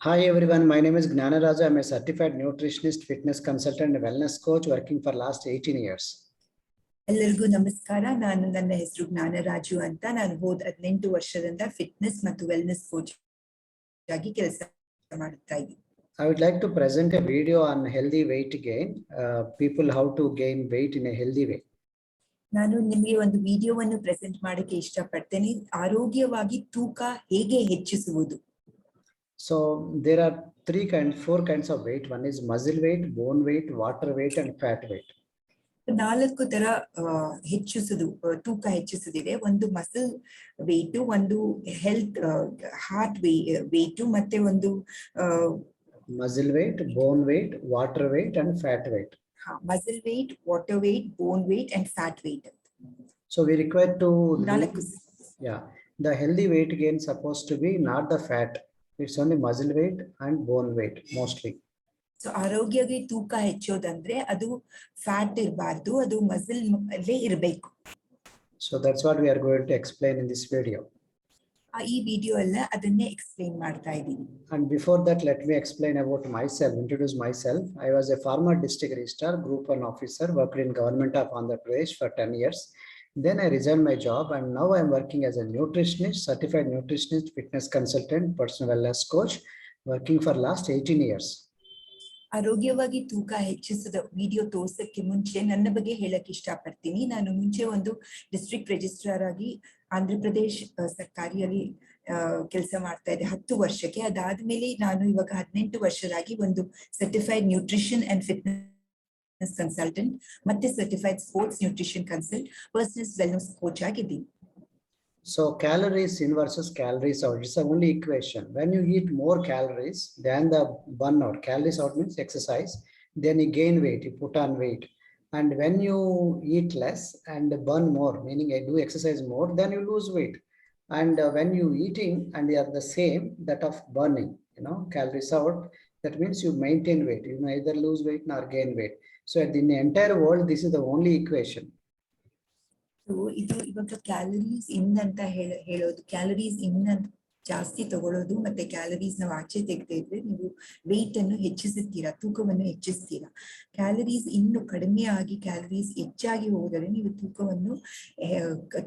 Hi everyone, my name is Gnanaraja. I'm a certified nutritionist, fitness consultant, and wellness coach working for last 18 years. ಎಲ್ಲರಿಗೂ ನಮಸ್ಕಾರ. ನನ್ನ ಹೆಸರು ಜ್ಞಾನರಾಜು ಅಂತ. ನಾನು ಹೋದ 18 ವರ್ಷದಿಂದ ಫಿಟ್ನೆಸ್ ಮತ್ತು ವೆಲ್ನೆಸ್ ಕೋಚ್ ಆಗಿ ಕೆಲಸ ಮಾಡ್ತಾ ಇದ್ದೀನಿ. I would like to present a video on healthy weight gain, people how to gain weight in a healthy way. ನಾನು ನಿಮಗೆ ಒಂದು ವಿಡಿಯೋವನ್ನು ಪ್ರೆಸೆಂಟ್ ಮಾಡಕ್ಕೆ ಇಷ್ಟಪಡ್ತೇನೆ. ಆರೋಗ್ಯವಾಗಿ ತೂಕ ಹೇಗೆ ಹೆಚ್ಚಿಸುವುದು. So there are four kinds of weight. One is muscle weight, bone weight, water weight, and fat weight. 4 ತರ ಹೆಚ್ಚಿಸುವುದು, ತೂಕ ಹೆಚ್ಚಿಸುವುದಿದೆ. ಒಂದು ಮಸಲ್ ವೇಟ್, ಒಂದು ಹೆಲ್ತ್ ಹಾರ್ಟ್ ವೇಟ್, ಮತ್ತೆ ಒಂದು muscle weight, bone weight, water weight, and fat weight. Muscle weight, water weight, bone weight, and fat weight. So we require to the healthy weight gain supposed to be not the fat. It's only muscle weight and bone weight mostly. So ಆರೋಗ್ಯಕ್ಕೆ ತೂಕ ಹೆಚ್ಚೋದಂದ್ರೆ ಅದು fat ಇರಬಾರ್ದು, ಅದು muscle ಅಲ್ಲೇ ಇರಬೇಕು. So that's what we are going to explain in this video. ಈ video ಅಲ್ಲ ಅದನ್ನೇ ಎಕ್ಸ್ಪ್ಲೈನ್ ಮಾಡ್ತಾ ಇದ್ದೀನಿ. And before that, let me explain about myself, introduce myself. I was a former district registrar, group 1 officer, worked in government of Andhra Pradesh for 10 years. Then I resigned my job and now I am working as a nutritionist, certified nutritionist, fitness consultant, personal wellness coach, working for last 18 years. ಆರೋಗ್ಯವಾಗಿ ತೂಕ ಹೆಚ್ಚಿಸಿದ video ತೋರ್ಸಕ್ಕೆ ಮುಂಚೆ ನನ್ನ ಬಗ್ಗೆ ಹೇಳಕ್ ಇಷ್ಟಪಡ್ತೀನಿ. ನಾನು ಮುಂಚೆ ಒಂದು ಡಿಸ್ಟ್ರಿಕ್ಟ್ ರಿಜಿಸ್ಟ್ರಾರ್ ಆಗಿ ಆಂಧ್ರ ಪ್ರದೇಶ್ ಸರ್ಕಾರಿಯಲ್ಲಿ ಕೆಲಸ ಮಾಡ್ತಾ ಇದ್ದೆ 10 ವರ್ಷಕ್ಕೆ. ಅದಾದ್ಮೇಲೆ ನಾನು ಇವಾಗ 18 ವರ್ಷದಾಗಿ ಒಂದು certified nutrition and fitness consultant ಮತ್ತೆ certified sports nutrition consult, personal wellness coach ಆಗಿದ್ದೀನಿ. So calories in versus calories out, it's the only equation. When you eat more calories than the burn out, calories out means exercise, then you gain weight, you put on weight. And when you eat less and burn more, meaning I do exercise more, then you lose weight. And when you eating and they are the same, that of burning, calories out, that means you maintain weight. You neither lose weight nor gain weight. So in the entire world, this is the only equation. ಇದು ಇವಾಗ calories ಇನ್ ಅಂತ ಹೇಳೋದು, calories ಇನ್ ಜಾಸ್ತಿ ತಗೊಳ್ಳೋದು ಮತ್ತೆ calories ನಾವು ಆಚೆ ತೆಗೆದೇ ಇದ್ರೆ ನೀವು ವೆಯ್ಟ್ ಅನ್ನು ಹೆಚ್ಚಿಸುತ್ತೀರಾ, ತೂಕವನ್ನು ಹೆಚ್ಚಿಸ್ತೀರಾ. ಕ್ಯಾಲರೀಸ್ ಇನ್ನು ಕಡಿಮೆ ಆಗಿ ಕ್ಯಾಲರೀಸ್ ಹೆಚ್ಚಾಗಿ ಹೋದರೆ ನೀವು ತೂಕವನ್ನು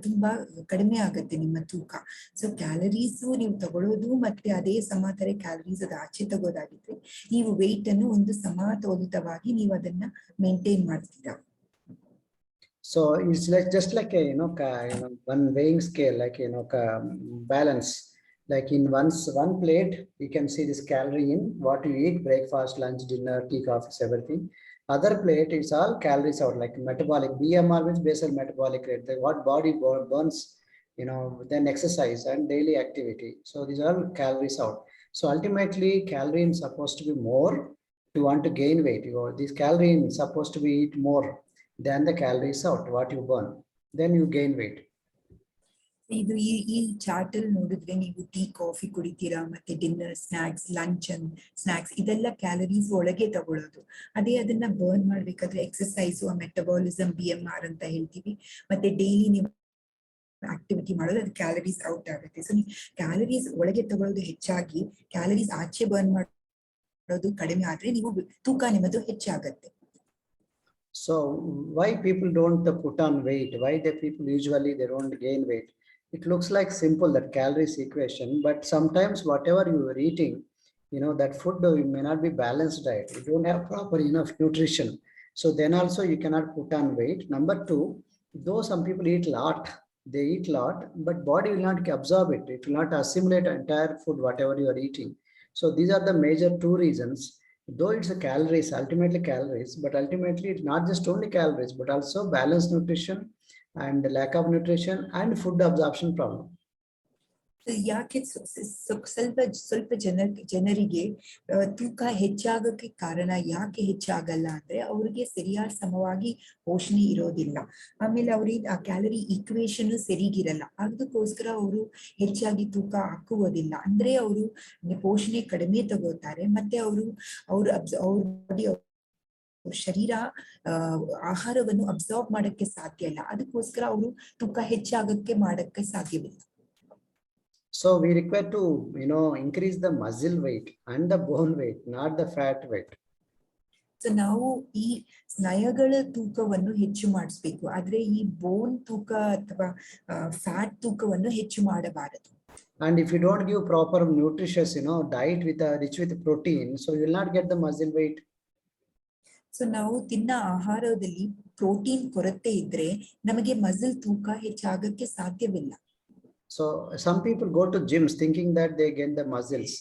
ತುಂಬಾ ಕಡಿಮೆ ಆಗುತ್ತೆ ನಿಮ್ಮ ತೂಕ. ಸೊ ಕ್ಯಾಲರೀಸ್ ನೀವು ತಗೊಳ್ಳೋದು ಮತ್ತೆ ಅದೇ ಸಮತರ ಕ್ಯಾಲರೀಸ್ ಅದು ಆಚೆ ತಗೋದಾಗಿದ್ರೆ ನೀವು ವೆಯ್ಟ್ ಅನ್ನು ಒಂದು ಸಮತೋಲಿತವಾಗಿ ನೀವು ಅದನ್ನ ಮೇಂಟೈನ್ ಮಾಡ್ತೀರಾ. So it's just like a one weighing scale, like balance. Like in one plate, you can see this calorie in what you eat, breakfast, lunch, dinner, tea, coffee, everything. Other plate is all calories out, like metabolic. BMR means basal metabolic rate, what body burns, then exercise and daily activity. So these are all calories out. So ultimately, calorie is supposed to be more to want to gain weight. This calorie is supposed to be eat more than the calories out, what you burn, then you gain weight. ಇದು ಈ chart ಅಲ್ಲಿ ನೋಡಿದ್ರೆ ನೀವು tea coffee ಕುಡಿತೀರಾ, ಮತ್ತೆ dinner, snacks, lunch and snacks ಇದೆಲ್ಲ calories ಒಳಗೆ ತಗೊಳ್ಳೋದು. ಅದೇ ಅದನ್ನ ಬರ್ನ್ ಮಾಡ್ಬೇಕಾದ್ರೆ ಎಕ್ಸರ್ಸೈಸು, ಮೆಟಬಾಲಿಸಮ್, BMR ಅಂತ ಹೇಳ್ತೀವಿ, ಮತ್ತೆ ಡೈಲಿ ನೀವು ಆಕ್ಟಿವಿಟಿ ಮಾಡೋದು, ಅದು ಕ್ಯಾಲರೀಸ್ ಔಟ್ ಆಗುತ್ತೆ. ಸೊ ನೀವು ಕ್ಯಾಲರೀಸ್ ಒಳಗೆ ತಗೊಳ್ಳೋದು ಹೆಚ್ಚಾಗಿ ಕ್ಯಾಲರೀಸ್ ಆಚೆ ಬರ್ನ್ ಮಾಡೋದು ಕಡಿಮೆ ಆದ್ರೆ ನೀವು ತೂಕ ನಿಮ್ಮದು ಹೆಚ್ಚಾಗತ್ತೆ. So why people don't put on weight? Why the people usually they don't gain weight? It looks like simple, that calories equation, but sometimes whatever you are eating, that food may not be balanced diet. You don't have proper enough nutrition. So then also you cannot put on weight. Number 2, though some people eat they eat lot, but body will not absorb it. It will not assimilate entire food, whatever you are eating. So these are the major 2 reasons. Though it's a calories, ultimately calories, but ultimately it's not just only calories, but also balanced nutrition and lack of nutrition and food absorption problem. ಯಾಕೆ ಸ್ವಲ್ಪ ಜನರಿಗೆ ತೂಕ ಹೆಚ್ಚಾಗಕ್ಕೆ ಕಾರಣ ಯಾಕೆ ಹೆಚ್ಚಾಗಲ್ಲ ಅಂದ್ರೆ ಅವ್ರಿಗೆ ಸರಿಯಾದ ಸಮವಾಗಿ ಪೋಷಣೆ ಇರೋದಿಲ್ಲ. ಆಮೇಲೆ ಅವ್ರಿಗೆ ಆ ಕ್ಯಾಲರಿ ಈಕ್ವೇಶನ್ ಸರಿಗಿರಲ್ಲ. ಅದಕ್ಕೋಸ್ಕರ ಅವರು ಹೆಚ್ಚಾಗಿ ತೂಕ ಹಾಕುವುದಿಲ್ಲ. ಅಂದ್ರೆ ಅವರು ಪೋಷಣೆ ಕಡಿಮೆ ತಗೋತಾರೆ, ಮತ್ತೆ ಅವ್ರ ಶರೀರ ಆಹಾರವನ್ನು ಅಬ್ಸಾರ್ಬ್ ಮಾಡಕ್ಕೆ ಸಾಧ್ಯ ಇಲ್ಲ. ಅದಕ್ಕೋಸ್ಕರ ಅವರು ತೂಕ ಹೆಚ್ಚಾಗಕ್ಕೆ ಮಾಡಕ್ಕೆ ಸಾಧ್ಯವಿಲ್ಲ. So we require to, increase the muscle weight and the bone weight, not the fat weight. So ನಾವು ಈ ಸ್ನಾಯುಗಳ ತೂಕವನ್ನು ಹೆಚ್ಚು ಮಾಡಿಸ್ಬೇಕು, ಆದ್ರೆ ಈ ಬೋನ್ ತೂಕ ಅಥವಾ ಫ್ಯಾಟ್ ತೂಕವನ್ನು ಹೆಚ್ಚು ಮಾಡಬಾರದು. And if you don't give proper nutritious, diet with rich with protein, so you will not get the muscle weight. So ನಾವು ತಿನ್ನ ಆಹಾರದಲ್ಲಿ ಪ್ರೋಟೀನ್ ಕೊರತೆ ಇದ್ರೆ ನಮಗೆ ಮಸಲ್ ತೂಕ ಹೆಚ್ಚಾಗಕ್ಕೆ ಸಾಧ್ಯವಿಲ್ಲ. So some people go to gyms thinking that they get the muscles.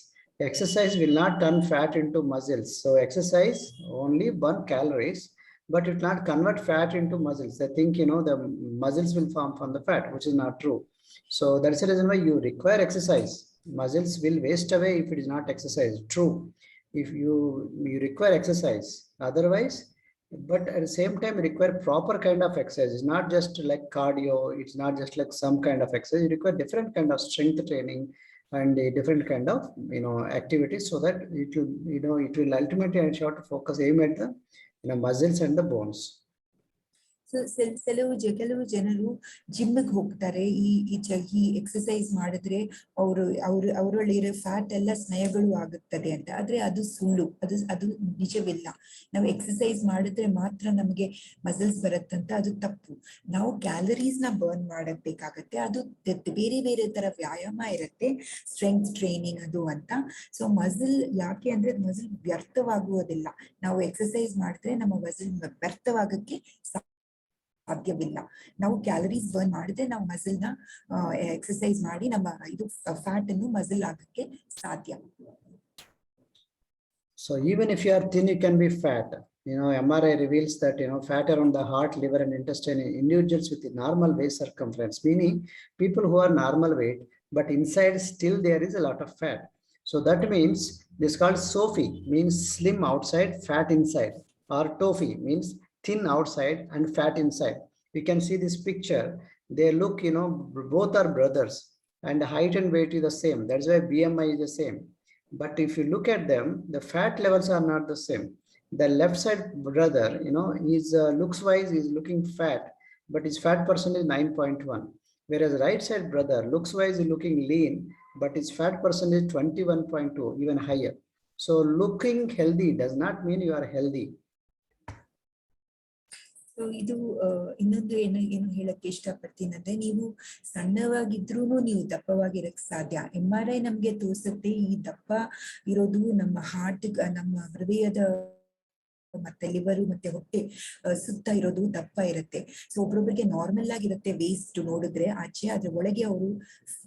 Exercise will not turn fat into muscles. So exercise only burn calories, but it will not convert fat into muscles. They think, the muscles will form from the fat, which is not true. So that's the reason why you require exercise. Muscles will waste away if it is not exercise. True. If you require exercise, otherwise, but at the same time require proper kind of exercise. It's not just like cardio. It's not just like some kind of exercise. You require different kind of strength training and a different kind of, activities, so that it will, it will ultimately ensure to focus aim at the, muscles and the bones. So ಕೆಲವು ಜನರು ಜಿಮ್ಗೆ ಹೋಗ್ತಾರೆ, ಈ exercise ಮಾಡಿದ್ರೆ ಅವರಲ್ಲಿರೋ fat ಎಲ್ಲ ಸ್ನಾಯುಗಳು ಆಗುತ್ತದೆ ಅಂತ. ಆದ್ರೆ ಅದು ಸುಳ್ಳು, ಅದು ನಿಜವಿಲ್ಲ. ನಾವು ಎಕ್ಸಸೈಸ್ ಮಾಡಿದ್ರೆ ಮಾತ್ರ ನಮಗೆ ಮಸಲ್ಸ್ ಬರುತ್ತಂತ ಅದು ತಪ್ಪು. ನಾವು ಕ್ಯಾಲರೀಸ್ ನ ಬರ್ನ್ ಮಾಡಬೇಕಾಗತ್ತೆ. ಅದು ಬೇರೆ ಬೇರೆ ತರ ವ್ಯಾಯಾಮ ಇರುತ್ತೆ, ಸ್ಟ್ರೆಂತ್ ಟ್ರೈನಿಂಗ್ ಅದು ಅಂತ. ಸೊ ಮಸಲ್ ಯಾಕೆ ಅಂದ್ರೆ ಮಸಲ್ ವ್ಯರ್ಥವಾಗುವುದಿಲ್ಲ. ನಾವು ಎಕ್ಸಸೈಸ್ ಮಾಡಿದ್ರೆ ನಮ್ಮ ಮಸಲ್ ವ್ಯರ್ಥವಾಗಕ್ಕೆ ಸಾಧ್ಯವಿಲ್ಲ. ನಾವು ಕ್ಯಾಲರೀಸ್ ಬರ್ನ್ ಮಾಡಿದ್ರೆ ನಾವು ಮಸಲ್ ನ ಎಕ್ಸಸೈಸ್ ಮಾಡಿ ನಮ್ಮ ಇದು ಫ್ಯಾಟ್ ಅನ್ನು ಮಸಲ್ ಆಗಕ್ಕೆ ಸಾಧ್ಯ. So even if you are thin, you can be fat. MRI reveals that, fat around the heart, liver and intestine in individuals with a normal waist circumference, meaning people who are normal weight, but inside still there is a lot of fat. So that means this is called SOFI, means slim outside, fat inside, or TOFI means thin outside and fat inside. You can see this picture. They look, both are brothers and height and weight is the same. That's why BMI is the same. But if you look at them, the fat levels are not the same. The left side brother, is looks wise is looking fat, but his fat percentage is 9.1. Whereas right side brother looks wise is looking lean, but his fat percentage 21.2, even higher. So looking healthy does not mean you are healthy. ಇದು ಇನ್ನೊಂದು ಏನು ಹೇಳಕ್ಕೆ ಇಷ್ಟಪಡ್ತೀನಿ ಅಂದ್ರೆ, ನೀವು ಸಣ್ಣವಾಗಿದ್ರೂ ನೀವು ದಪ್ಪವಾಗಿರಕ್ ಸಾಧ್ಯ. MRI ನಮ್ಗೆ ತೋರಿಸುತ್ತೆ ಈ ದಪ್ಪ ಇರೋದು ನಮ್ಮ ಹಾರ್ಟ್, ನಮ್ಮ ಹೃದಯದ ಮತ್ತೆ ಲಿವರು ಮತ್ತೆ ಹೊಟ್ಟೆ ಸುತ್ತ ಇರೋದು ದಪ್ಪ ಇರುತ್ತೆ. ಸೊ ಒಬ್ರೊಬ್ರಿಗೆ ನಾರ್ಮಲ್ ಆಗಿರುತ್ತೆ ವೇಸ್ಟ್ ನೋಡಿದ್ರೆ ಆಚೆ, ಅದ್ರ ಒಳಗೆ ಅವರು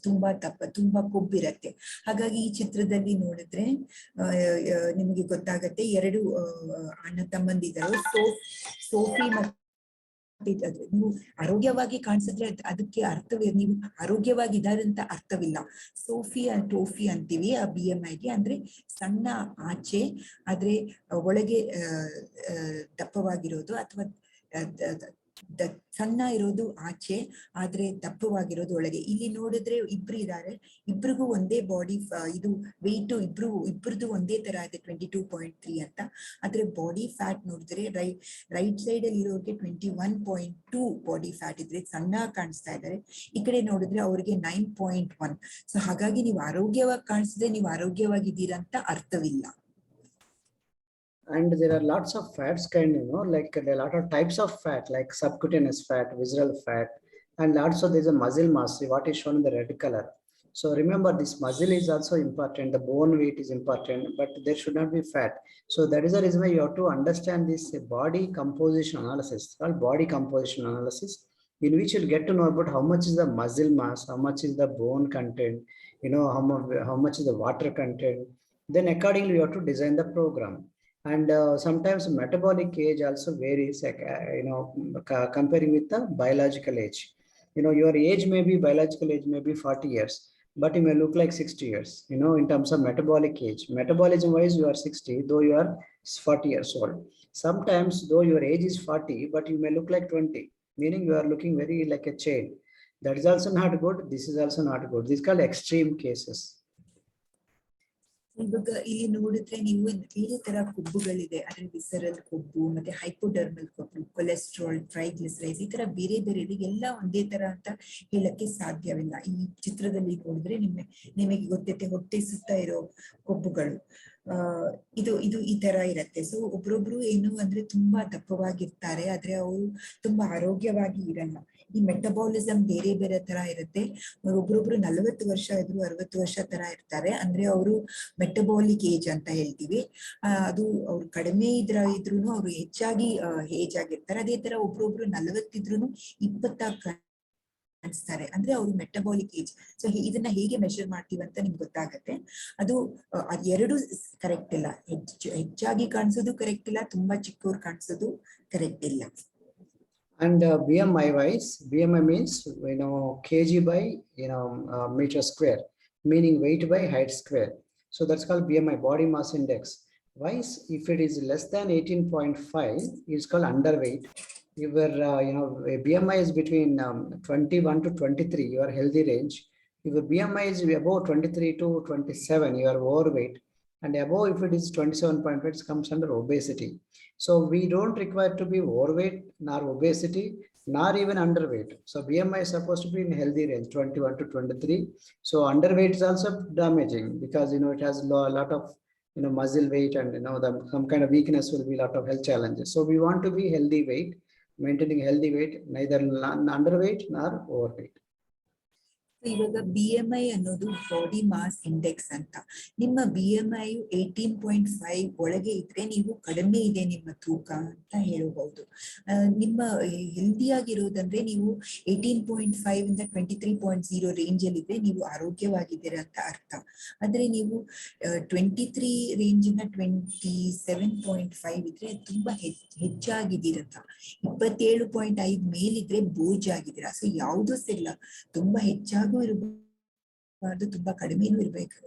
ತುಂಬಾ ದಪ್ಪ, ತುಂಬಾ ಕೊಬ್ಬಿರತ್ತೆ. ಹಾಗಾಗಿ ಈ ಚಿತ್ರದಲ್ಲಿ ನೋಡಿದ್ರೆ ನಿಮಗೆ ಗೊತ್ತಾಗತ್ತೆ, ಎರಡು ಅಣ್ಣ ತಮ್ಮಂದಿದ್ರು ಸೋಫಿ ಮತ್ತೆ ನೀವು ಆರೋಗ್ಯವಾಗಿ ಕಾಣಿಸಿದ್ರೆ ಅದಕ್ಕೆ ಅರ್ಥವೇ, ನೀವು ಆರೋಗ್ಯವಾಗಿದ್ದಾರೆ ಅಂತ ಅರ್ಥವಿಲ್ಲ. ಸೋಫಿ ಅಂಡ್ ಟೋಫಿ ಅಂತೀವಿ ಆ BMIಗೆ, ಅಂದ್ರೆ ಸಣ್ಣ ಆಚೆ ಆದ್ರೆ ಒಳಗೆ ದಪ್ಪವಾಗಿರೋದು, ಅಥವಾ ಸಣ್ಣ ಇರೋದು ಆಚೆ ಆದ್ರೆ ದಪ್ಪವಾಗಿರೋದು ಒಳಗೆ. ಇಲ್ಲಿ ನೋಡಿದ್ರೆ ಇಬ್ರು ಇದ್ದಾರೆ, ಇಬ್ರಿಗೂ ಒಂದೇ ಬಾಡಿ ಇದು ವೆಯ್ಟ್ ಇಬ್ರದ್ದು ಒಂದೇ ತರ ಇದೆ, 22.3 ಅಂತ. ಆದ್ರೆ ಬಾಡಿ ಫ್ಯಾಟ್ ನೋಡಿದ್ರೆ ರೈಟ್ ಸೈಡ್ ಅಲ್ಲಿ ಇರೋರಿಗೆ 21.2 ಬಾಡಿ ಫ್ಯಾಟ್ ಇದ್ರೆ ಸಣ್ಣ ಕಾಣಿಸ್ತಾ ಇದ್ದಾರೆ. ಈ ಕಡೆ ನೋಡಿದ್ರೆ ಅವ್ರಿಗೆ 9.1. ಸೊ ಹಾಗಾಗಿ ನೀವು ಆರೋಗ್ಯವಾಗಿ ಕಾಣಿಸಿದ್ರೆ ನೀವು ಆರೋಗ್ಯವಾಗಿದ್ದೀರಾ ಅಂತ ಅರ್ಥವಿಲ್ಲ. And there are lots of fats kind, like there are a lot of types of fat, like subcutaneous fat, visceral fat, and also there's a muscle mass, what is shown in the red color. So remember, this muscle is also important, the bone weight is important, but there should not be fat. So that is the reason why you have to understand this body composition analysis, called body composition analysis, in which you'll get to know about how much is the muscle mass, how much is the bone content, how much is the water content. Then accordingly you have to design the program. And sometimes metabolic age also varies, comparing with the biological age. Your age may be, biological age may be 40 years, but you may look like 60 years, in terms of metabolic age. Metabolism wise, you are 60, though you are 40 years old. Sometimes, though your age is 40, but you may look like 20, meaning you are looking very like a chain. That is also not good. This is also not good. This is called extreme cases. ಇವಾಗ ಇಲ್ಲಿ ನೋಡಿದ್ರೆ ನೀವು ಬೇರೆ ತರ ಕೊಬ್ಬುಗಳಿದೆ, ಅದ್ರಲ್ಲಿ visceral ಕೊಬ್ಬು, ಮತ್ತೆ ಹೈಪೋಡರ್ಮಲ್ ಕೊಬ್ಬು, ಕೊಲೆಸ್ಟ್ರಾಲ್, ಟ್ರೈಗ್ಲಿಸರೈಡ್ಸ್, ಈ ತರ ಬೇರೆ ಬೇರೆ ಇದೆ. ಎಲ್ಲ ಒಂದೇ ತರ ಅಂತ ಹೇಳಕ್ಕೆ ಸಾಧ್ಯವಿಲ್ಲ. ಈ ಚಿತ್ರದಲ್ಲಿ ನೋಡಿದ್ರೆ ನಿಮಗೆ ಗೊತ್ತೈತೆ ಹೊಟ್ಟೆ ಸುತ್ತ ಇರೋ ಕೊಬ್ಬುಗಳು ಇದು ಇದು ಈ ತರ ಇರತ್ತೆ. ಸೊ ಒಬ್ರೊಬ್ರು ಏನು ಅಂದ್ರೆ ತುಂಬಾ ದಪ್ಪವಾಗಿರ್ತಾರೆ, ಆದ್ರೆ ಅವರು ತುಂಬಾ ಆರೋಗ್ಯವಾಗಿ ಇರಲ್ಲ. ಈ ಮೆಟಬಾಲಿಸಮ್ ಬೇರೆ ಬೇರೆ ತರ ಇರುತ್ತೆ. ಒಬ್ರೊಬ್ರು 40 ವರ್ಷ ಇದ್ರು 60 ವರ್ಷ ತರ ಇರ್ತಾರೆ, ಅಂದ್ರೆ ಅವರು ಮೆಟಬಾಲಿಕ್ ಏಜ್ ಅಂತ ಹೇಳ್ತೀವಿ. ಅದು ಅವ್ರು ಕಡಿಮೆ ಇದ್ರೂನು ಅವ್ರು ಹೆಚ್ಚಾಗಿ ಏಜ್ ಆಗಿರ್ತಾರೆ. ಅದೇ ತರ ಒಬ್ರೊಬ್ರು 40 ಇದ್ರೂನು 20 ಕಾಣಿಸ್ತಾರೆ, ಅಂದ್ರೆ ಅವ್ರು ಮೆಟಬಾಲಿಕ್ ಏಜ್. ಸೊ ಇದನ್ನ ಹೇಗೆ ಮೆಷರ್ ಮಾಡ್ತೀವಿ ಅಂತ ನಿಮ್ಗೆ ಗೊತ್ತಾಗತ್ತೆ. ಅದು ಎರಡು ಕರೆಕ್ಟ್ ಇಲ್ಲ. ಹೆಚ್ಚಾಗಿ ಕಾಣಿಸೋದು ಕರೆಕ್ಟ್ ಇಲ್ಲ, ತುಂಬಾ ಚಿಕ್ಕವ್ರು ಕಾಣಿಸೋದು ಕರೆಕ್ಟ್ ಇಲ್ಲ. And BMI wise, BMI means kg by meter square, meaning weight by height square. So that's called BMI, body mass index. Wise, if it is less than 18.5, it's called underweight. If your BMI is between 21 to 23, your healthy range. If your BMI is above 23 to 27, you are overweight. And above, if it is 27.5, it comes under obesity. So we don't require to be overweight, nor obesity, nor even underweight. So BMI is supposed to be in healthy range, 21 to 23. So underweight is also damaging because it has a lot of muscle weight, and some kind of weakness will be a lot of health challenges. So we want to be healthy weight, maintaining healthy weight, neither underweight nor overweight. ಇವಾಗ BMI ಅನ್ನೋದು body mass index ಅಂತ. ನಿಮ್ಮ BMI 18.5 ಒಳಗೆ ಇದ್ರೆ ನೀವು ಕಡಿಮೆ ಇದೆ ನಿಮ್ಮ ತೂಕ ಅಂತ ಹೇಳಬಹುದು. ನಿಮ್ಮ ಹೆಲ್ದಿ ಆಗಿರೋದಂದ್ರೆ ನೀವು 18.5 ಇಂದ 23.0 ರೇಂಜ್ ಅಲ್ಲಿ ಇದ್ರೆ ನೀವು ಆರೋಗ್ಯವಾಗಿದ್ದೀರಾ ಅಂತ ಅರ್ಥ. ಆದ್ರೆ ನೀವು 23 ರೇಂಜ್ ಇಂದ 27.5 ಇದ್ರೆ ತುಂಬಾ ಹೆಚ್ಚಾಗಿದ್ದೀರಂತ. 27.5 ಮೇಲಿದ್ರೆ ಬೋಜಾಗಿದ್ದೀರಾ. ಸೊ ಯಾವ್ದು ಸಿಗ್ಲ, ತುಂಬಾ ಹೆಚ್ಚಾಗಿ ಇರಬಾರ್ದು, ತುಂಬಾ ಕಡಿಮೆನೂ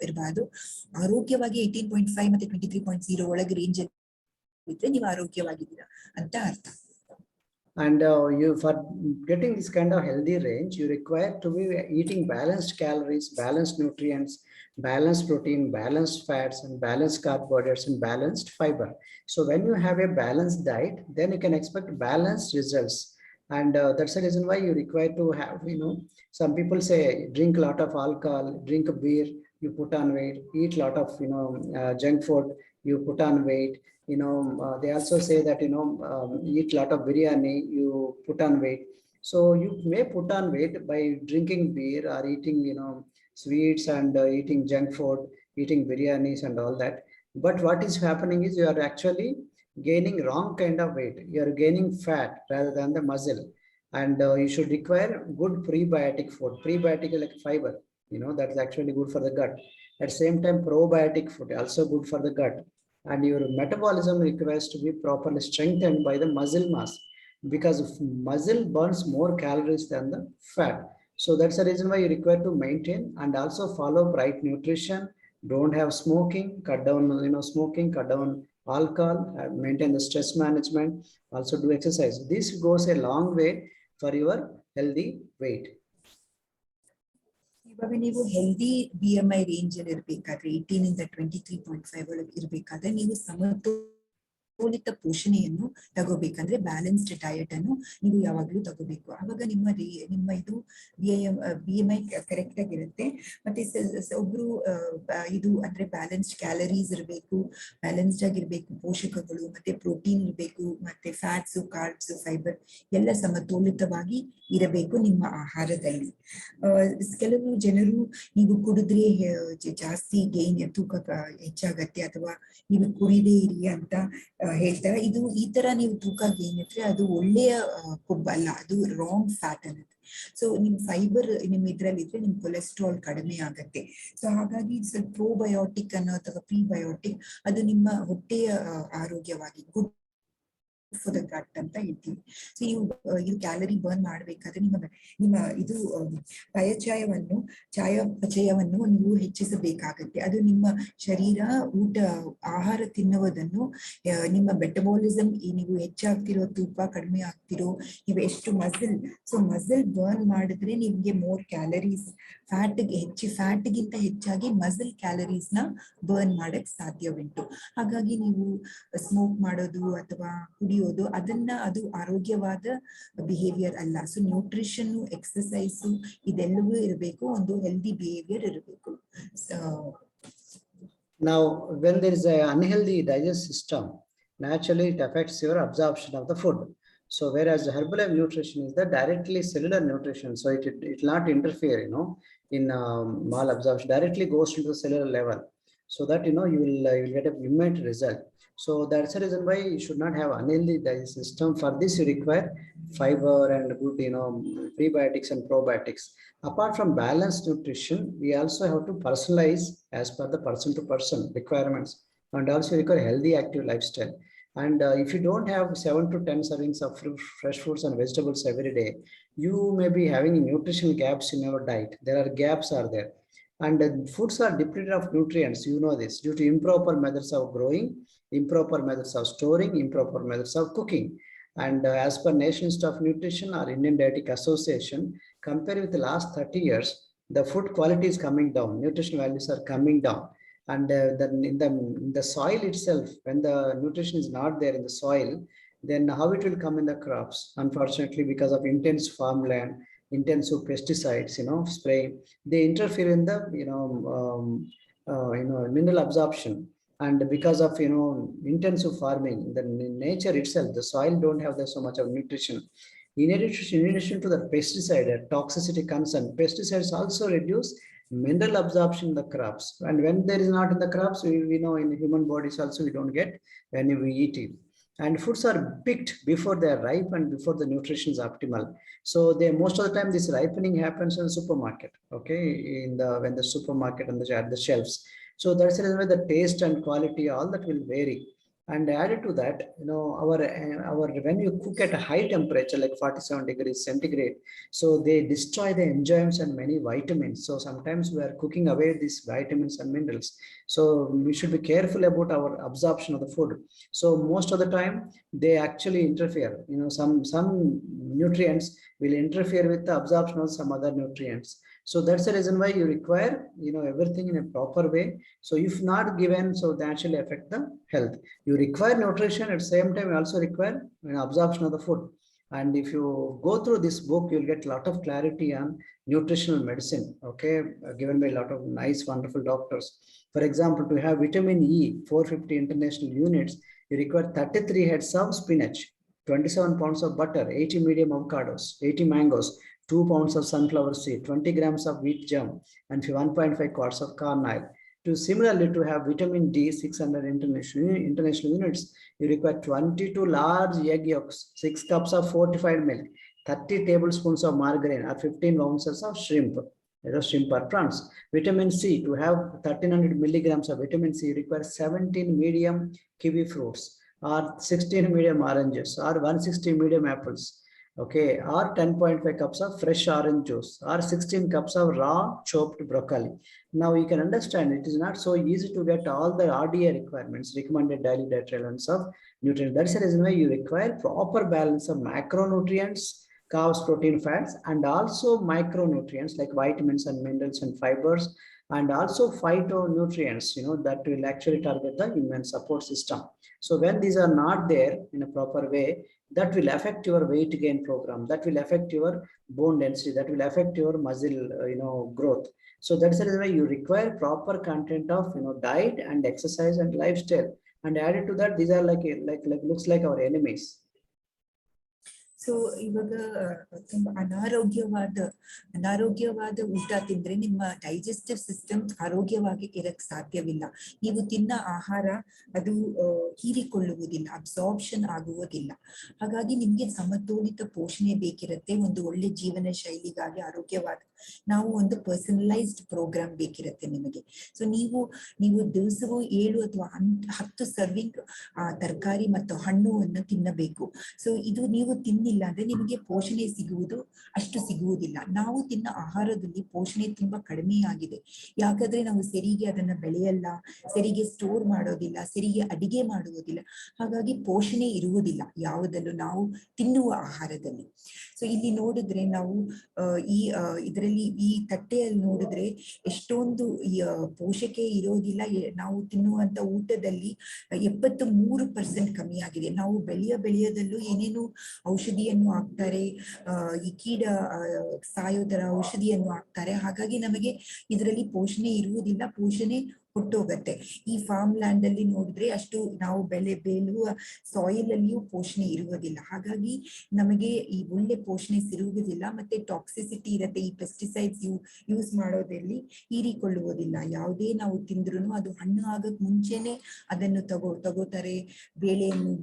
ಇರಬಾರ್ದು. ಆರೋಗ್ಯವಾಗಿ 18.5 ಮತ್ತೆ 23.0 ಒಳಗೆ ರೇಂಜ್ ಇದ್ರೆ ನೀವು ಆರೋಗ್ಯವಾಗಿದ್ದೀರಾ ಅಂತ ಅರ್ಥ. And you, for getting this kind of healthy range, you require to be eating balanced calories, balanced nutrients, balanced protein, balanced fats, and balanced carbohydrates, and balanced fiber. So when you have a balanced diet, then you can expect balanced results. And that's the reason why you require to have, some people say drink a lot of alcohol, drink a beer, you put on weight, eat a lot of junk food, you put on weight. They also say that eat a lot of biryani, you put on weight. So you may put on weight by drinking beer or eating sweets and eating junk food, eating biryanis and all that. But what is happening is you are actually gaining wrong kind of weight. You are gaining fat rather than the muscle. And you should require good prebiotic food. Prebiotic is like fiber, that is actually good for the gut. At the same time, probiotic food also good for the gut. And your metabolism requires to be properly strengthened by the muscle mass, because muscle burns more calories than the fat. So that's the reason why you require to maintain and also follow right nutrition. Don't have smoking, cut down smoking, cut down alcohol, maintain the stress management, also do exercise. This goes a long way for your healthy weight. ಇವಾಗ ನೀವು healthy BMI range ಅಲ್ಲಿ ಇರ್ಬೇಕಾದ್ರೆ 18 ಇಂದ 23.5 ಒಳಗೆ ಇರ್ಬೇಕಾದ್ರೆ ನೀವು ಸಮತೋಲಿತ ಪೋಷಣೆಯನ್ನು ತಗೋಬೇಕಂದ್ರೆ ಬ್ಯಾಲೆನ್ಸ್ಡ್ ಡಯಟ್ ಅನ್ನು ನೀವು ಯಾವಾಗ್ಲೂ ತಗೋಬೇಕು. ಆವಾಗ ನಿಮ್ಮ ಇದು BMI ಕರೆಕ್ಟ್ ಆಗಿರುತ್ತೆ. ಮತ್ತೆ ಒಬ್ರು ಇದು ಅಂದ್ರೆ ಬ್ಯಾಲೆನ್ಸ್ಡ್ ಕ್ಯಾಲರೀಸ್ ಇರಬೇಕು, ಬ್ಯಾಲೆನ್ಸ್ಡ್ ಆಗಿರ್ಬೇಕು, ಪೋಷಕಗಳು ಮತ್ತೆ ಪ್ರೋಟೀನ್ ಇರಬೇಕು, ಮತ್ತೆ ಫ್ಯಾಟ್ಸ್, ಕಾರ್ಬ್ಸ್, ಫೈಬರ್ ಎಲ್ಲ ಸಮತೋಲಿತವಾಗಿ ಇರಬೇಕು ನಿಮ್ಮ ಆಹಾರದಲ್ಲಿ. ಕೆಲವು ಜನರು ನೀವು ಕುಡಿದ್ರೆ ಜಾಸ್ತಿ ತೂಕ ಹೆಚ್ಚಾಗತ್ತೆ, ಅಥವಾ ನೀವು ಕುಡಿದೇ ಇರಿ ಅಂತ ಹೇಳ್ತಾರೆ. ಈ ತರ ನೀವು ತೂಕ ಗೇನ್ ಇದ್ರೆ ಅದು ಒಳ್ಳೆಯ ಕೊಬ್ಬಲ್ಲ, ಅದು ರಾಂಗ್ ಫ್ಯಾಟ್ ಅನ್ನತ್ತೆ. ಸೊ ನಿಮ್ ಫೈಬರ್ ನಿಮ್ ಇದ್ರಲ್ಲಿ ಇದ್ರೆ ನಿಮ್ ಕೊಲೆಸ್ಟ್ರಾಲ್ ಕಡಿಮೆ ಆಗತ್ತೆ. ಸೊ ಹಾಗಾಗಿ ಸ್ವಲ್ಪ ಪ್ರೋಬಯೋಟಿಕ್ ಅನ್ನೋ ಅಥವಾ ಪ್ರಿಬಯೋಟಿಕ್ ಅದು ನಿಮ್ಮ ಹೊಟ್ಟೆಯ ಆರೋಗ್ಯವಾಗಿ ಗುಡ್ ಫಾರ್ ದ ಗಟ್ ಅಂತ ಹೇಳ್ತೀವಿ. ಸೊ ಇದು ಕ್ಯಾಲರಿ ಬರ್ನ್ ಮಾಡ್ಬೇಕಾದ್ರೆ ನಿಮ್ಮ ಇದು ಚಯಾಪಚಯವನ್ನು ನೀವು ಹೆಚ್ಚಿಸಬೇಕಾಗತ್ತೆ. ಅದು ನಿಮ್ಮ ಶರೀರ ಆಹಾರ ತಿನ್ನುವುದನ್ನು ನಿಮ್ಮ ಮೆಟಬಾಲಿಸಮ್, ನೀವು ಹೆಚ್ಚಾಗ್ತಿರೋ ತೂಕ ಕಡಿಮೆ ಆಗ್ತಿರೋ, ನೀವು ಎಷ್ಟು ಮಸಲ್ ಬರ್ನ್ ಮಾಡಿದ್ರೆ ನಿಮ್ಗೆ ಮೋರ್ ಕ್ಯಾಲರೀಸ್, ಫ್ಯಾಟ್ಗಿಂತ ಹೆಚ್ಚಾಗಿ ಮಸಲ್ ಕ್ಯಾಲರೀಸ್ ನ ಬರ್ನ್ ಮಾಡಕ್ ಸಾಧ್ಯ ಉಂಟು. ಹಾಗಾಗಿ ನೀವು ಸ್ಮೋಕ್ ಮಾಡೋದು ಅಥವಾ ಕುಡಿಯೋದು ಅದು ಆರೋಗ್ಯವಾದ ಬಿಹೇವಿಯರ್ ಅಲ್ಲ. ಸೊ ನ್ಯೂಟ್ರಿಷನ್, ಎಕ್ಸಸೈಸ್ ಇದೆಲ್ಲವೂ ಇರಬೇಕು, ಒಂದು ಹೆಲ್ದಿ ಬಿಹೇವಿಯರ್ ಇರಬೇಕು. Now, when there is an unhealthy digestive system, naturally it affects your absorption of the food. So whereas the Herbalife nutrition is the directly cellular nutrition, so it will not interfere, in mal absorption, directly goes into the cellular level, so that you will get a immediate result. So that's the reason why you should not have unhealthy digestive system. For this you require fiber and good prebiotics and probiotics. Apart from balanced nutrition, we also have to personalize as per the person to person requirements, and also require healthy active lifestyle. And if you don't have 7 to 10 servings of fresh fruits and vegetables every day, you may be having nutritional gaps in your diet. There are gaps are there, and foods are depleted of nutrients. You know this due to improper methods of growing, improper methods of storing, improper methods of cooking. And as per National Institute of Nutrition or Indian Dietetic Association, compared with the last 30 years, the food quality is coming down, nutritional values are coming down. And then in the soil itself, when the nutrition is not there in the soil, then how it will come in the crops? Unfortunately, because of intense farmland, intensive pesticides, spray, they interfere in the mineral absorption. And because of intensive farming, the nature itself, the soil don't have so much of nutrition. In addition to the pesticide toxicity concern, pesticides also reduce mineral absorption in the crops. And when there is not in the crops, we know in human bodies also we don't get when we eat it. And foods are picked before they are ripe and before the nutrition is optimal. So most of the time this ripening happens in the supermarket, okay, when the supermarket and at the shelves. So that's the reason why the taste and quality, all that will vary. And added to that, our when you cook at a high temperature like 47 degrees centigrade, so they destroy the enzymes and many vitamins. So sometimes we are cooking away these vitamins and minerals. So we should be careful about our absorption of the food. So most of the time they actually interfere. Some nutrients will interfere with the absorption of some other nutrients. So that's the reason why you require everything in a proper way. So if not given, so they actually affect the health. You require nutrition, at the same time you also require absorption of the food. And if you go through this book, you'll get a lot of clarity on nutritional medicine, okay, given by a lot of nice wonderful doctors. For example, to have vitamin E 450 international units, you require 33 heads of spinach, 27 pounds of butter, 80 medium avocados, 80 mangoes, 2 pounds of sunflower seed, 20 grams of wheat germ, and 1.5 quarts of corn oil. Similarly, to have vitamin D 600 international units, you require 22 large egg yolks, 6 cups of fortified milk, 30 tablespoons of margarine, or 15 ounces of shrimp. Shrimp or prawns. Vitamin C, to have 1300 milligrams of vitamin C, you require 17 medium kiwi fruits, or 16 medium oranges, or 160 medium apples. Okay, or 10.5 cups of fresh orange juice, or 16 cups of raw chopped broccoli. Now you can understand it is not so easy to get all the RDA requirements, recommended daily diet elements of nutrients. That's the reason why you require proper balance of macronutrients, carbs, protein, fats, and also micronutrients like vitamins and minerals and fibers, and also phytonutrients, that will actually target the immune support system. So when these are not there in a proper way, that will affect your weight gain program, that will affect your bone density, that will affect your muscle growth. So that's the reason why you require proper content of diet and exercise and lifestyle. And added to that, these are like looks like our enemies. So ಇವಾಗ ತುಂಬಾ ಅನಾರೋಗ್ಯವಾದ ಊಟ ತಿಂದ್ರೆ ನಿಮ್ಮ digestive system ಆರೋಗ್ಯವಾಗಿ ಇರಕ್ ಸಾಧ್ಯವಿಲ್ಲ. ನೀವು ತಿನ್ನ ಆಹಾರ ಅದು ಹೀರಿಕೊಳ್ಳುವುದಿಲ್ಲ, ಅಬ್ಸಾರ್ಪ್ಷನ್ ಆಗುವುದಿಲ್ಲ. ಹಾಗಾಗಿ ನಿಮ್ಗೆ ಸಮತೋಲಿತ ಪೋಷಣೆ ಬೇಕಿರುತ್ತೆ. ಒಂದು ಒಳ್ಳೆ ಜೀವನ ಶೈಲಿಗಾಗಿ ಆರೋಗ್ಯವಾದ ನಾವು ಒಂದು ಪರ್ಸನಲೈಸ್ಡ್ ಪ್ರೋಗ್ರಾಮ್ ಬೇಕಿರುತ್ತೆ ನಿಮಗೆ. ಸೊ ನೀವು ದಿವಸವೂ 7 ಅಥವಾ 10 ಸರ್ವಿಂಗ್ ತರಕಾರಿ ಮತ್ತು ಹಣ್ಣುವನ್ನು ತಿನ್ನಬೇಕು. ಸೊ ಇದು ನೀವು ತಿನ್ನಿಲ್ಲ ಅಂದ್ರೆ ನಿಮಗೆ ಪೋಷಣೆ ಅಷ್ಟು ಸಿಗುವುದಿಲ್ಲ. ನಾವು ತಿನ್ನ ಆಹಾರದಲ್ಲಿ ಪೋಷಣೆ ತುಂಬಾ ಕಡಿಮೆ ಆಗಿದೆ. ಯಾಕಂದ್ರೆ ನಾವು ಸರಿಗೆ ಅದನ್ನ ಬೆಳೆಯಲ್ಲ, ಸರಿಗೆ ಸ್ಟೋರ್ ಮಾಡೋದಿಲ್ಲ, ಸರಿಗೆ ಅಡಿಗೆ ಮಾಡುವುದಿಲ್ಲ. ಹಾಗಾಗಿ ಪೋಷಣೆ ಇರುವುದಿಲ್ಲ ಯಾವುದಲ್ಲೂ ನಾವು ತಿನ್ನುವ ಆಹಾರದಲ್ಲಿ. ಸೊ ಇಲ್ಲಿ ನೋಡಿದ್ರೆ ನಾವು ಈ ತಟ್ಟೆಯಲ್ಲಿ ನೋಡಿದ್ರೆ ಎಷ್ಟೊಂದು ಪೋಷಕೆ ಇರೋದಿಲ್ಲ. ನಾವು ತಿನ್ನುವಂತ ಊಟದಲ್ಲಿ 73% ಕಮ್ಮಿ ಆಗಿದೆ. ನಾವು ಬೆಳೆಯದಲ್ಲೂ ಏನೇನು ಔಷಧಿಯನ್ನು ಹಾಕ್ತಾರೆ, ಈ ಕೀಟ ಸಾಯೋದರ ಔಷಧಿಯನ್ನು ಹಾಕ್ತಾರೆ. ಹಾಗಾಗಿ ನಮಗೆ ಇದರಲ್ಲಿ ಪೋಷಣೆ ಇರುವುದಿಲ್ಲ, ಪೋಷಣೆ ಹುಟ್ಟೋಗತ್ತೆ. ಈ ಫಾರ್ಮ್ ಲ್ಯಾಂಡ್ ಅಲ್ಲಿ ನೋಡಿದ್ರೆ ಅಷ್ಟು ನಾವು ಬೆಳೆಯುವ ಸಾಯಿಲ್ ಅಲ್ಲಿಯೂ ಪೋಷಣೆ ಇರುವುದಿಲ್ಲ. ಹಾಗಾಗಿ ನಮಗೆ ಈ ಒಳ್ಳೆ ಪೋಷಣೆ ಸಿರುವುದಿಲ್ಲ. ಮತ್ತೆ ಟಾಕ್ಸಿಸಿಟಿ ಇರುತ್ತೆ. ಈ ಪೆಸ್ಟಿಸೈಡ್ಸ್ ಯೂಸ್ ಮಾಡೋದ್ರಲ್ಲಿ ಹೀರಿಕೊಳ್ಳುವುದಿಲ್ಲ. ಯಾವುದೇ ನಾವು ತಿಂದ್ರು ಅದು ಹಣ್ಣು ಆಗಕ್ ಮುಂಚೆನೆ ಅದನ್ನು ತಗೋತಾರೆ, ಬೇಳೆಯನ್ನು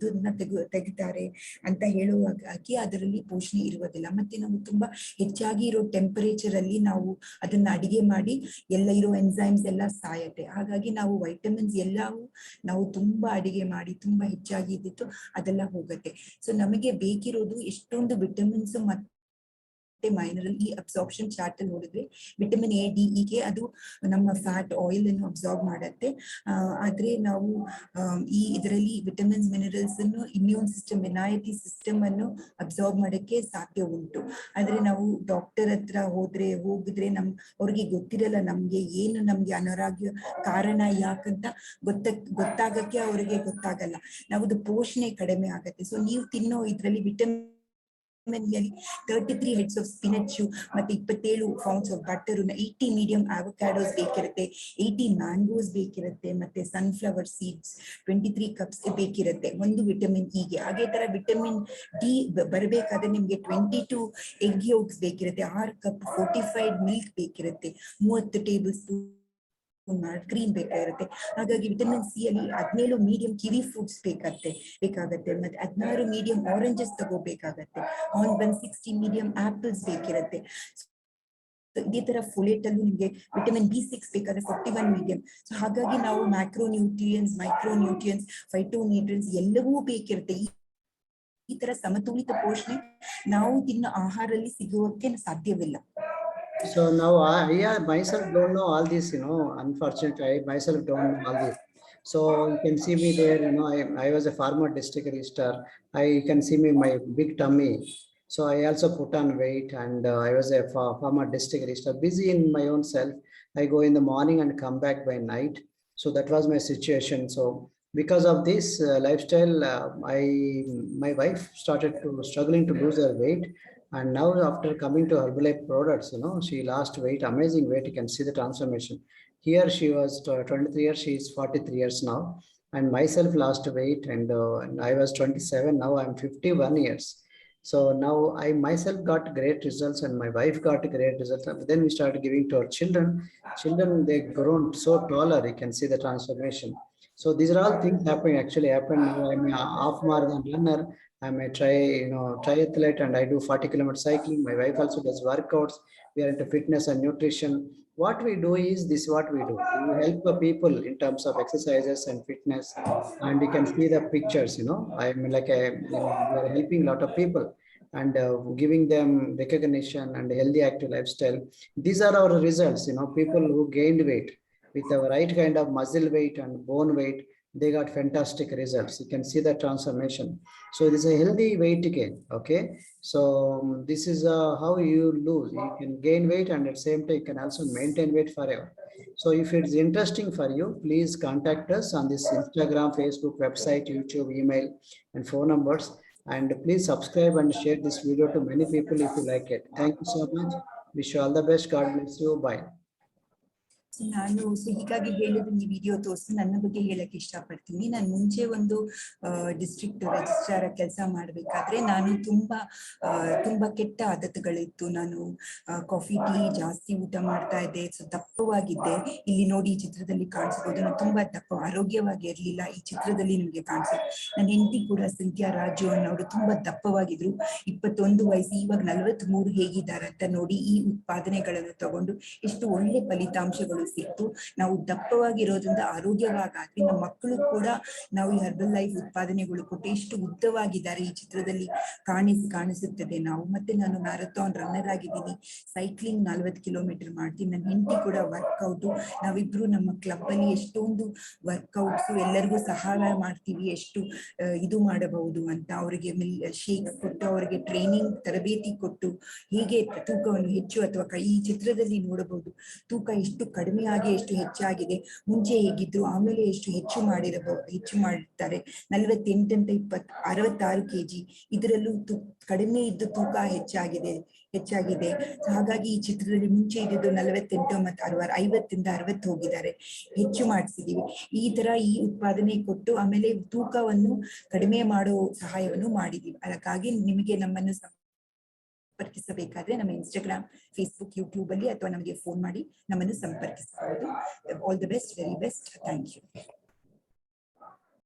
ಇದನ್ನ ತೆಗಿತಾರೆ ಅಂತ ಹೇಳುವಾಗಿ ಅದರಲ್ಲಿ ಪೋಷಣೆ ಇರುವುದಿಲ್ಲ. ಮತ್ತೆ ನಾವು ತುಂಬಾ ಹೆಚ್ಚಾಗಿ ಇರೋ ಟೆಂಪರೇಚರ್ ಅಲ್ಲಿ ನಾವು ಅದನ್ನ ಅಡಿಗೆ ಮಾಡಿ ಎಲ್ಲ ಇರೋ ಎನ್ಸೈಮ್ಸ್ ಎಲ್ಲ ಸಾಯತ್ತೆ. ಹಾಗಾಗಿ ನಾವು ವೈಟಮಿನ್ಸ್ ಎಲ್ಲವೂ ನಾವು ತುಂಬಾ ಅಡಿಗೆ ಮಾಡಿ ತುಂಬಾ ಹೆಚ್ಚಾಗಿ ಇದ್ದಿತ್ತು ಅದೆಲ್ಲ ಹೋಗುತ್ತೆ. ಸೊ ನಮಗೆ ಬೇಕಿರೋದು ಎಷ್ಟೊಂದು ವಿಟಮಿನ್ಸ್ ಮತ್ತೆ ಮೈನರಲ್. ಈ ಅಬ್ಸಾರ್ಪ್ಷನ್ ಚಾರ್ಟ್ ಅಲ್ಲಿ ನೋಡಿದ್ರೆ ವಿಟಮಿನ್ ಎ, ಡಿ, ಗೆ ಅದು ನಮ್ಮ ಫ್ಯಾಟ್ ಆಯಿಲ್ ಅನ್ನು ಅಬ್ಸಾರ್ಬ್ ಮಾಡತ್ತೆ. ಆದ್ರೆ ನಾವು ಇದರಲ್ಲಿ ವಿಟಮಿನ್ಸ್ ಮಿನರಲ್ಸ್ ಅನ್ನು ಇಮ್ಯೂನ್ ಸಿಸ್ಟಮ್, ಇಮ್ಯುನಿಟಿ ಸಿಸ್ಟಮ್ ಅನ್ನು ಅಬ್ಸಾರ್ಬ್ ಮಾಡಕ್ಕೆ ಸಾಧ್ಯ ಉಂಟು. ಆದ್ರೆ ನಾವು ಡಾಕ್ಟರ್ ಹತ್ರ ಹೋಗಿದ್ರೆ ಅವ್ರಿಗೆ ಗೊತ್ತಿರಲ್ಲ ನಮ್ಗೆ ಅನಾರೋಗ್ಯ ಕಾರಣ ಯಾಕಂತ ಗೊತ್ತಾಗಕ್ಕೆ ಅವ್ರಿಗೆ ಗೊತ್ತಾಗಲ್ಲ. ನಾವು ಪೋಷಣೆ ಕಡಿಮೆ ಆಗತ್ತೆ. ಸೊ ನೀವು ತಿನ್ನೋ ಇದ್ರಲ್ಲಿ ವಿಟಮಿನ್ 33 ಹೆಡ್ಸ್ ಆಫ್ ಸ್ಪಿನಚ್ ಮತ್ತೆ 27 pounds of butter, 80 medium avocados ಬೇಕಿರುತ್ತೆ, 80 ಮ್ಯಾಂಗೋಸ್ ಬೇಕಿರುತ್ತೆ, ಮತ್ತೆ ಸನ್ಫ್ಲವರ್ ಸೀಡ್ಸ್ 23 ಕಪ್ಸ್ ಬೇಕಿರುತ್ತೆ ಒಂದು ವಿಟಮಿನ್ ಇಗೆ. ಹಾಗೆ ತರ ವಿಟಮಿನ್ ಡಿ ಬರಬೇಕಾದ್ರೆ ನಿಮ್ಗೆ 22 ಎಗ್ ಯೋಗ್ಸ್ ಬೇಕಿರುತ್ತೆ, 6 ಕಪ್ ಫೋರ್ಟಿಫೈಡ್ ಮಿಲ್ಕ್ ಬೇಕಿರುತ್ತೆ, 30 ಟೇಬಲ್ ಸ್ಪೂನ್ ಕ್ರೀಮ್ ಬೇಕಾಗಿರುತ್ತೆ. ಹಾಗಾಗಿ ವಿಟಮಿನ್ ಸಿ ಅಲ್ಲಿ 17 ಮೀಡಿಯಂ ಕಿವಿ ಫ್ರೂಟ್ಸ್ ಬೇಕಾಗತ್ತೆ, ಮತ್ತೆ 16 ಮೀಡಿಯಂ ಆರೆಂಜಸ್ ತಗೋಬೇಕಾಗತ್ತೆ, 60 ಮೀಡಿಯಂ ಆಪಲ್ಸ್ ಬೇಕಿರುತ್ತೆ. ಇದೇ ತರ ಫೋಲೇಟ್ ಅಲ್ಲೂ ನಿಮ್ಗೆ ವಿಟಮಿನ್ B6 ಬೇಕಾದ್ರೆ 41 ಮೀಡಿಯಂ. ಸೊ ಹಾಗಾಗಿ ನಾವು ಮ್ಯಾಕ್ರೋನ್ಯೂಟ್ರಿಯನ್ಸ್, ಮೈಕ್ರೋನ್ಯೂಟ್ರಿಯನ್ಸ್, ಫೈಟೋನ್ಯೂಟ್ರಿಯನ್ಸ್ ಎಲ್ಲವೂ ಬೇಕಿರುತ್ತೆ. ಈ ತರ ಸಮತೋಲಿತ ಪೋಷಣೆ ನಾವು ತಿನ್ನೋ ಆಹಾರದಲ್ಲಿ ಸಿಗುವಕ್ಕೆ ಸಾಧ್ಯವಿಲ್ಲ. So now I myself don't know all this, unfortunately, I myself don't know all this. So you can see me there, I was a former district registrar. You can see me, my big tummy. So I also put on weight, and I was a former district registrar, busy in my own self. I go in the morning and come back by night. So that was my situation. So because of this lifestyle, my wife started struggling to lose her weight. And now after coming to Herbalife products, she lost weight, amazing weight. You can see the transformation. Here she was 23 years, she is 43 years now. And myself lost weight, and I was 27, now I'm 51 years. So now I myself got great results, and my wife got great results. And then we started giving to our children. They grown so taller, you can see the transformation. So these are all things actually happen. Now I'm a half marathon runner. I'm a triathlete, and I do 40 kilometer cycling. My wife also does workouts. We are into fitness and nutrition. What we do is this: what we do, we help the people in terms of exercises and fitness. And you can see the pictures. I'm like we are helping a lot of people, and giving them recognition and healthy active lifestyle. These are our results. People who gained weight with the right kind of muscle weight and bone weight, they got fantastic results. You can see the transformation. So it is a healthy weight gain. Okay. So this is how you lose. You can gain weight, and at the same time you can also maintain weight forever. So if it's interesting for you, please contact us on this Instagram, Facebook, website, YouTube, email, and phone numbers. And please subscribe and share this video to many people if you like it. Thank you so much. Wish you all the best. God bless you. Bye. ನಾನು ಹೀಗಾಗಿ ಹೇಳಿದ್ರೆ ಈ video ತೋರಿಸಿ ನನ್ನ ಬಗ್ಗೆ ಹೇಳಕ್ ಇಷ್ಟಪಡ್ತೀನಿ. ನಾನು ಮುಂಚೆ ಒಂದು ಡಿಸ್ಟ್ರಿಕ್ಟ್ ರಿಜಿಸ್ಟ್ರಾರ್ ಕೆಲಸ ಮಾಡ್ಬೇಕಾದ್ರೆ ನಾನು ತುಂಬಾ ಕೆಟ್ಟ ಆದತ್ತುಗಳಿತ್ತು. ನಾನು ಕಾಫಿ ಟೀ ಜಾಸ್ತಿ ಊಟ ಮಾಡ್ತಾ ಇದ್ದೆ, ದಪ್ಪವಾಗಿದ್ದೆ. ಇಲ್ಲಿ ನೋಡಿ ಈ ಚಿತ್ರದಲ್ಲಿ ಕಾಣಿಸಬಹುದು, ನಾನು ತುಂಬಾ ಆರೋಗ್ಯವಾಗಿ ಇರ್ಲಿಲ್ಲ. ಈ ಚಿತ್ರದಲ್ಲಿ ನಿಮ್ಗೆ ಕಾಣಿಸುತ್ತೆ. ನನ್ನ ಹೆಂಡತಿ ಕೂಡ ಸಿಂಥಿಯಾ ರಾಜು ಅನ್ನೋರು ತುಂಬಾ ದಪ್ಪವಾಗಿದ್ರು. 21 ವಯಸ್ಸು, ಇವಾಗ 43 ಹೇಗಿದ್ದಾರೆ ಅಂತ ನೋಡಿ. ಈ ಉತ್ಪಾದನೆಗಳನ್ನು ತಗೊಂಡು ಎಷ್ಟು ಒಳ್ಳೆ ಫಲಿತಾಂಶಗಳು ಸಿಕ್ತು. ನಾವು ದಪ್ಪವಾಗಿರೋದ್ರಿಂದ ಆರೋಗ್ಯವಾಗಾದ್ವಿ. ನಮ್ಮ ಮಕ್ಕಳು ಕೂಡ ನಾವು ಈ ಹರ್ಬಲ್ ಲೈಫ್ ಉತ್ಪಾದನೆಗಳು ಕೊಟ್ಟು ಎಷ್ಟು ಉದ್ದವಾಗಿದ್ದಾರೆ ಈ ಚಿತ್ರದಲ್ಲಿ ಕಾಣಿಸುತ್ತದೆ ನಾವು. ಮತ್ತೆ ನಾನು ಮ್ಯಾರಥಾನ್ ರನ್ನರ್ ಆಗಿದ್ದೀನಿ, ಸೈಕ್ಲಿಂಗ್ 40 ಕಿಲೋಮೀಟರ್ ಮಾಡ್ತೀನಿ. ನನ್ನ ಹೆಂಡತಿ ಕೂಡ ವರ್ಕೌಟ್, ನಾವಿಬ್ರು ನಮ್ಮ ಕ್ಲಬ್ ಅಲ್ಲಿ ಎಷ್ಟೊಂದು ವರ್ಕೌಟ್ಸ್ ಎಲ್ಲರಿಗೂ ಸಹಾಯ ಮಾಡ್ತೀವಿ, ಎಷ್ಟು ಇದು ಮಾಡಬಹುದು ಅಂತ. ಅವರಿಗೆ ಶೇಕ್ ಕೊಟ್ಟು, ಅವರಿಗೆ ಟ್ರೈನಿಂಗ್ ತರಬೇತಿ ಕೊಟ್ಟು, ಹೇಗೆ ತೂಕವನ್ನು ಹೆಚ್ಚು ಅಥವಾ ಈ ಚಿತ್ರದಲ್ಲಿ ನೋಡಬಹುದು ತೂಕ ಎಷ್ಟು ಕಡಿಮೆ ಆಗಿ ಎಷ್ಟು ಹೆಚ್ಚಾಗಿದೆ. ಮುಂಚೆ ಹೇಗಿದ್ರು ಆಮೇಲೆ ಎಷ್ಟು ಹೆಚ್ಚು ಮಾಡಿರ್ತಾರೆ. 48 ಅಂತ 66 kg, ಇದರಲ್ಲೂ ಕಡಿಮೆ ಇದ್ದು ತೂಕ ಹೆಚ್ಚಾಗಿದೆ. ಹಾಗಾಗಿ ಈ ಚಿತ್ರದಲ್ಲಿ ಮುಂಚೆ ಇದ್ದಿದ್ದು 48 ಮತ್ತು 50ಇಂದ 60 ಹೋಗಿದ್ದಾರೆ, ಹೆಚ್ಚು ಮಾಡಿಸಿದೀವಿ. ಈ ತರ ಈ ಉತ್ಪಾದನೆ ಕೊಟ್ಟು ಆಮೇಲೆ ತೂಕವನ್ನು ಕಡಿಮೆ ಮಾಡೋ ಸಹಾಯವನ್ನು ಮಾಡಿದೀವಿ. ಅದಕ್ಕಾಗಿ ನಿಮಗೆ ನಮ್ಮನ್ನು ಸಂಪರ್ಕಿಸಬೇಕಾದ್ರೆ ನಮ್ಮ ಇನ್ಸ್ಟಾಗ್ರಾಮ್, ಫೇಸ್ಬುಕ್, ಯೂಟ್ಯೂಬ್ ಅಲ್ಲಿ ಅಥವಾ ನಮಗೆ ಫೋನ್ ಮಾಡಿ ನಮ್ಮನ್ನು ಸಂಪರ್ಕಿಸಬಹುದು. All the best, very best. Thank you.